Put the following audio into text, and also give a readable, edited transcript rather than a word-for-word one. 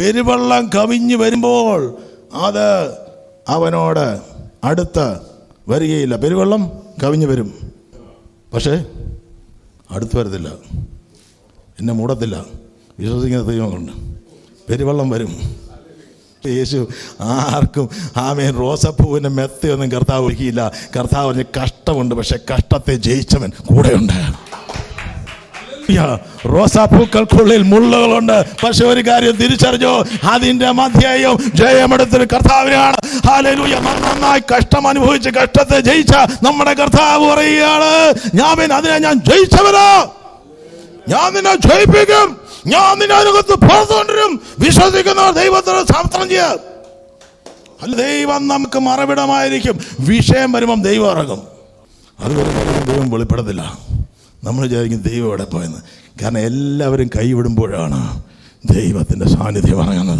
പെരുവെള്ളം കവിഞ്ഞു വരുമ്പോൾ അത് അവനോട് അടുത്ത് വരികയില്ല. പെരുവെള്ളം കവിഞ്ഞു വരും, പക്ഷേ അടുത്ത് വരത്തില്ല, എന്നെ മൂടത്തില്ല. വിശ്വസിക്കുന്ന ദൈവമുണ്ട്. പെരുവെള്ളം വരും. യേശു ആർക്കും ആമേൻ റോസപ്പൂവിൻ്റെ മെത്തയൊന്നും കർത്താവ് ഒഴിക്കില്ല. കർത്താവിന് കഷ്ടമുണ്ട്, പക്ഷെ കഷ്ടത്തെ ജയിച്ചവൻ കൂടെയുണ്ട്. റോസാപ്പൂക്കൾക്കുള്ളിൽ മുള്ളുകളുണ്ട്, പക്ഷെ ഒരു കാര്യം തിരിച്ചറിഞ്ഞോ, അതിന്റെ മധ്യയും ജയമെടുത്തൊരു കർത്താവിനാണ്. ഹല്ലേലൂയ. നന്നായി കഷ്ടം അനുഭവിച്ച് കഷ്ടത്തെ ജയിച്ച നമ്മുടെ കർത്താവ് പറയുകയാണ്, അതിനെ ഞാൻ ജയിച്ചവനാ, ഞാൻ നിന്നെ ജയിപ്പിക്കും, ഞാൻ നിന്നെ അതിനകത്ത് പുറത്തുകൊണ്ടുവരും. വിശ്വസിക്കുന്നവർ ദൈവത്തിന് സമർപ്പണം ചെയ്യാം. അല്ല, ദൈവം നമുക്ക് മറവിടമായിരിക്കും. വിഷയം വരുമ്പം ദൈവം ഇറങ്ങും. അതുവരെ ദൈവം വെളിപ്പെടത്തില്ല. നമ്മൾ വിചാരിക്കും ദൈവം എവിടെ പോയെന്ന്. കാരണം എല്ലാവരും കൈവിടുമ്പോഴാണ് ദൈവത്തിൻ്റെ സാന്നിധ്യം ഇറങ്ങുന്നത്.